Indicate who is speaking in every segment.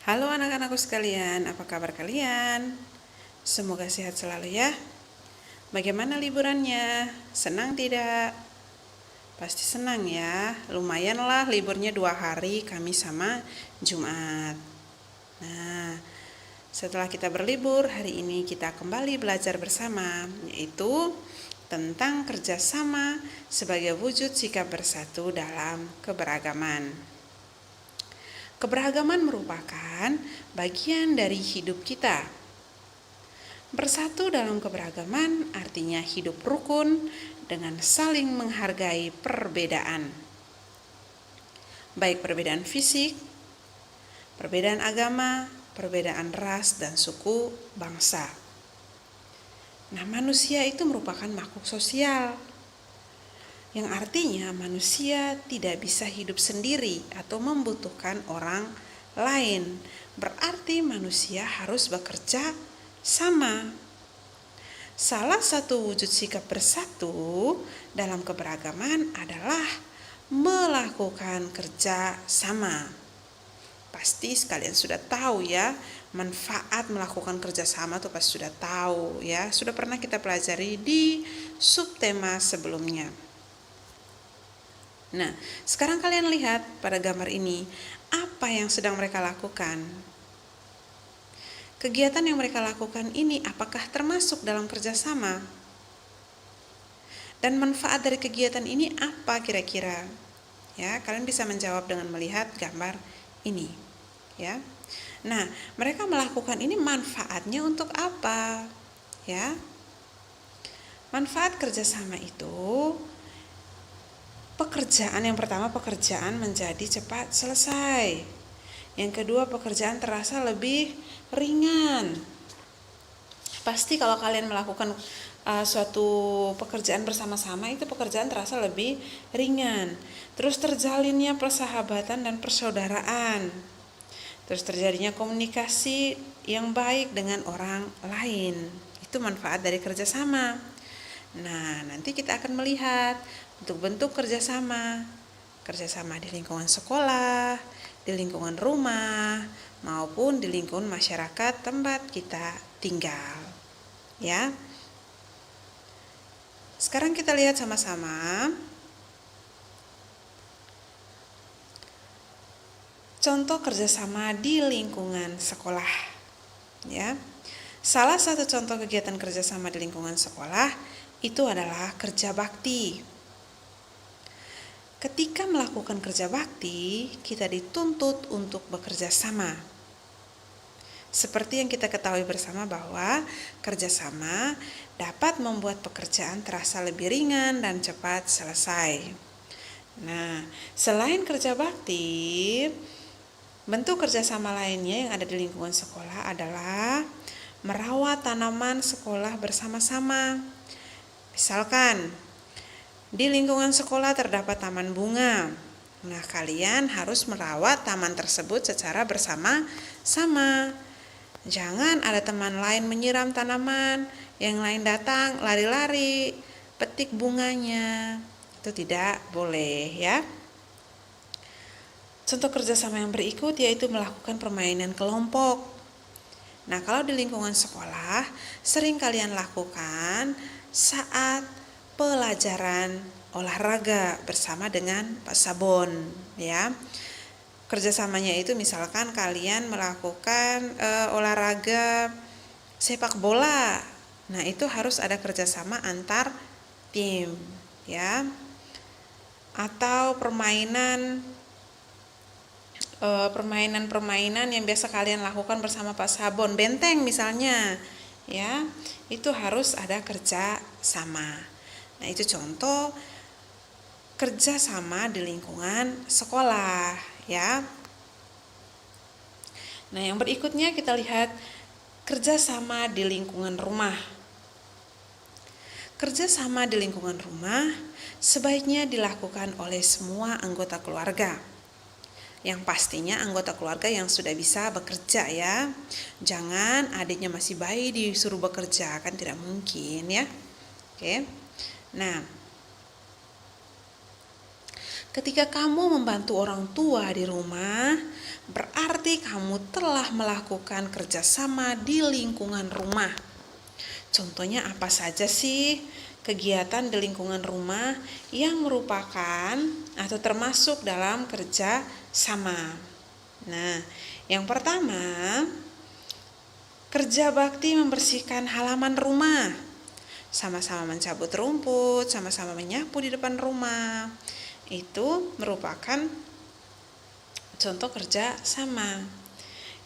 Speaker 1: Halo anak-anakku sekalian, apa kabar kalian? Semoga sehat selalu ya. Bagaimana liburannya? Senang tidak? Pasti senang ya. Lumayanlah liburnya 2 hari, Kamis sama Jumat. Nah, setelah kita berlibur, hari ini kita kembali belajar bersama, yaitu tentang kerjasama sebagai wujud sikap bersatu dalam keberagaman. Keberagaman merupakan bagian dari hidup kita. Bersatu dalam keberagaman artinya hidup rukun dengan saling menghargai perbedaan. Baik perbedaan fisik, perbedaan agama, perbedaan ras dan suku bangsa. Nah, manusia itu merupakan makhluk sosial, yang artinya manusia tidak bisa hidup sendiri atau membutuhkan orang lain. Berarti manusia harus bekerja sama. Salah satu wujud sikap bersatu dalam keberagaman adalah melakukan kerja sama. Pasti sekalian sudah tahu ya, manfaat melakukan kerja sama itu pasti sudah tahu ya. Sudah pernah kita pelajari di subtema sebelumnya. Nah, sekarang kalian lihat pada gambar ini, apa yang sedang mereka lakukan? Kegiatan yang mereka lakukan ini apakah termasuk dalam kerjasama? Dan manfaat dari kegiatan ini apa kira-kira? Ya, kalian bisa menjawab dengan melihat gambar ini. Ya. Nah, mereka melakukan ini manfaatnya untuk apa? Ya. Manfaat kerjasama itu pekerjaan yang pertama, pekerjaan menjadi cepat selesai. Yang kedua, pekerjaan terasa lebih ringan. Pasti kalau kalian melakukan suatu pekerjaan bersama-sama, itu pekerjaan terasa lebih ringan. Terus terjalinnya persahabatan dan persaudaraan. Terus terjadinya komunikasi yang baik dengan orang lain. Itu manfaat dari kerjasama. Nah, nanti kita akan melihat bentuk-bentuk kerjasama di lingkungan sekolah, di lingkungan rumah, maupun di lingkungan masyarakat tempat kita tinggal. Ya. Sekarang kita lihat sama-sama contoh kerjasama di lingkungan sekolah. Ya. Salah satu contoh kegiatan kerjasama di lingkungan sekolah itu adalah kerja bakti. Ketika melakukan kerja bakti, kita dituntut untuk bekerja sama. Seperti yang kita ketahui bersama bahwa kerjasama dapat membuat pekerjaan terasa lebih ringan dan cepat selesai. Nah, selain kerja bakti, bentuk kerjasama lainnya yang ada di lingkungan sekolah adalah merawat tanaman sekolah bersama-sama. Misalkan, di lingkungan sekolah terdapat taman bunga. Nah, kalian harus merawat taman tersebut secara bersama-sama. Jangan ada teman lain menyiram tanaman, yang lain datang lari-lari, petik bunganya. Itu tidak boleh ya. Contoh kerjasama yang berikut yaitu melakukan permainan kelompok. Nah, kalau di lingkungan sekolah, sering kalian lakukan saat pelajaran olahraga bersama dengan Pak Sabon ya. Kerjasamanya itu misalkan kalian melakukan olahraga sepak bola. Nah, itu harus ada kerjasama antar tim ya. Atau permainan yang biasa kalian lakukan bersama Pak Sabon, benteng misalnya ya. Itu harus ada kerja sama. Nah, itu contoh kerjasama di lingkungan sekolah ya. Nah, yang berikutnya kita lihat kerjasama di lingkungan rumah. Kerjasama di lingkungan rumah sebaiknya dilakukan oleh semua anggota keluarga. Yang pastinya anggota keluarga yang sudah bisa bekerja ya. Jangan adiknya masih bayi disuruh bekerja, kan tidak mungkin ya. Oke. Nah, ketika kamu membantu orang tua di rumah, berarti kamu telah melakukan kerjasama di lingkungan rumah. Contohnya apa saja sih kegiatan di lingkungan rumah yang merupakan atau termasuk dalam kerja sama? Nah, yang pertama, kerja bakti membersihkan halaman rumah. Sama-sama mencabut rumput, sama-sama menyapu di depan rumah. Itu merupakan contoh kerja sama.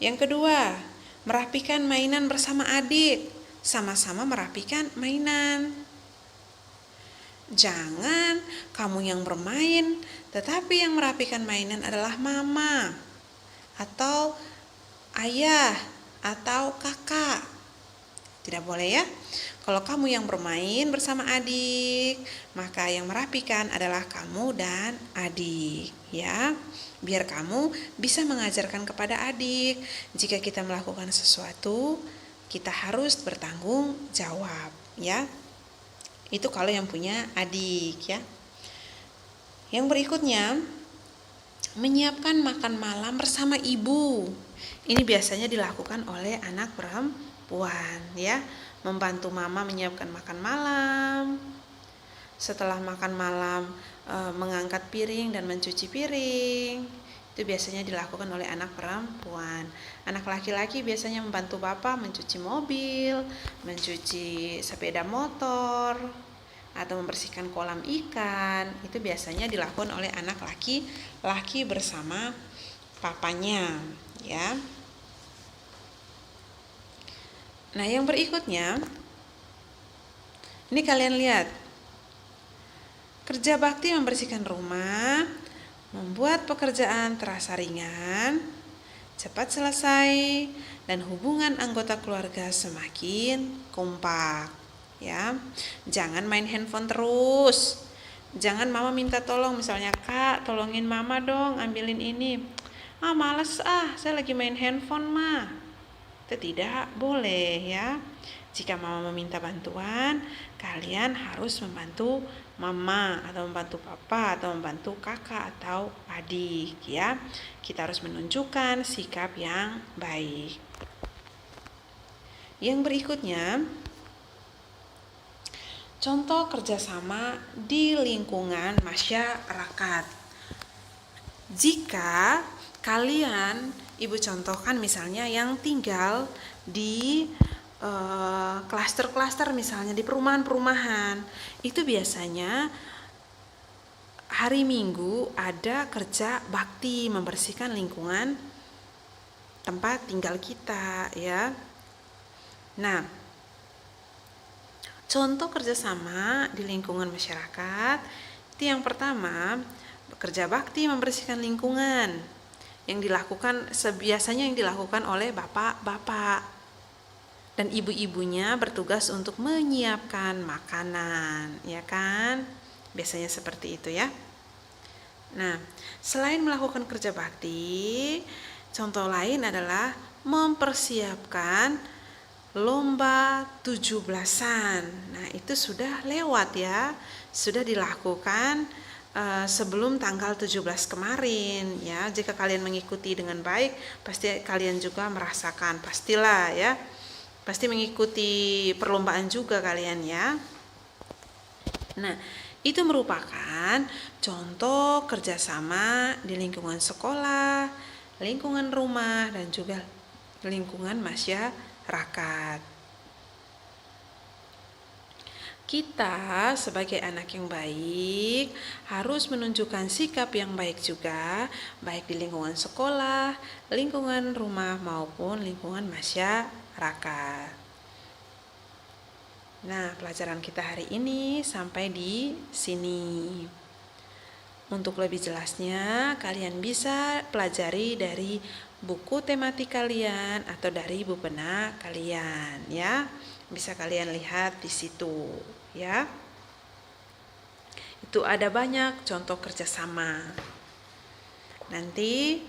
Speaker 1: Yang kedua, merapikan mainan bersama adik. Sama-sama merapikan mainan. Jangan kamu yang bermain, tetapi yang merapikan mainan adalah mama atau ayah atau kakak. Tidak boleh ya. Kalau kamu yang bermain bersama adik, maka yang merapikan adalah kamu dan adik, ya. Biar kamu bisa mengajarkan kepada adik, jika kita melakukan sesuatu, kita harus bertanggung jawab, ya. Itu kalau yang punya adik, ya. Yang berikutnya, menyiapkan makan malam bersama ibu. Ini biasanya dilakukan oleh anak perempuan, ya. Membantu mama menyiapkan makan malam. Setelah makan malam, mengangkat piring dan mencuci piring. Itu biasanya dilakukan oleh anak perempuan. Anak laki-laki biasanya membantu bapak mencuci mobil, mencuci sepeda motor, atau membersihkan kolam ikan. Itu biasanya dilakukan oleh anak laki-laki bersama papanya, ya. Nah, yang berikutnya, ini kalian lihat. Kerja bakti membersihkan rumah, membuat pekerjaan terasa ringan, cepat selesai, dan hubungan anggota keluarga semakin kompak, ya. Jangan main handphone terus. Jangan mama minta tolong, misalnya, "Kak, tolongin mama dong ambilin ini." "Ah, males saya lagi main handphone, mah." Itu tidak boleh, ya. Jika mama meminta bantuan, kalian harus membantu mama atau membantu papa atau membantu kakak atau adik, ya. Kita harus menunjukkan sikap yang baik. Yang berikutnya, contoh kerjasama di lingkungan masyarakat. Jika kalian, ibu contohkan misalnya yang tinggal di klaster-klaster, misalnya di perumahan-perumahan, itu biasanya hari Minggu ada kerja bakti membersihkan lingkungan tempat tinggal kita, ya. Nah, contoh kerjasama di lingkungan masyarakat itu yang pertama, kerja bakti membersihkan lingkungan yang dilakukan biasanya yang dilakukan oleh bapak-bapak. Dan ibu-ibunya bertugas untuk menyiapkan makanan, ya kan? Biasanya seperti itu, ya. Nah, selain melakukan kerja bakti, contoh lain adalah mempersiapkan lomba 17-an. Nah, itu sudah lewat, ya. Sudah dilakukan sebelum tanggal 17 kemarin, ya. Jika kalian mengikuti dengan baik, pasti kalian juga merasakan, pastilah, ya. Pasti mengikuti perlombaan juga kalian, ya. Nah, itu merupakan contoh kerjasama di lingkungan sekolah, lingkungan rumah, dan juga lingkungan masyarakat. Kita sebagai anak yang baik harus menunjukkan sikap yang baik juga, baik di lingkungan sekolah, lingkungan rumah, maupun lingkungan masyarakat. Nah, pelajaran kita hari ini sampai di sini. Untuk lebih jelasnya, kalian bisa pelajari dari buku tematik kalian atau dari bupena kalian, ya. Bisa kalian lihat di situ, ya. Itu ada banyak contoh kerjasama. Nanti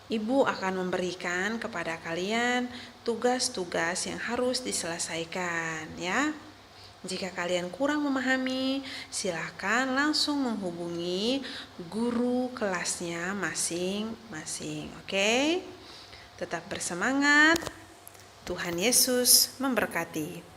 Speaker 1: Ibu akan memberikan kepada kalian tugas-tugas yang harus diselesaikan, ya. Jika kalian kurang memahami, silakan langsung menghubungi guru kelasnya masing-masing. Oke? Tetap bersemangat. Tuhan Yesus memberkati.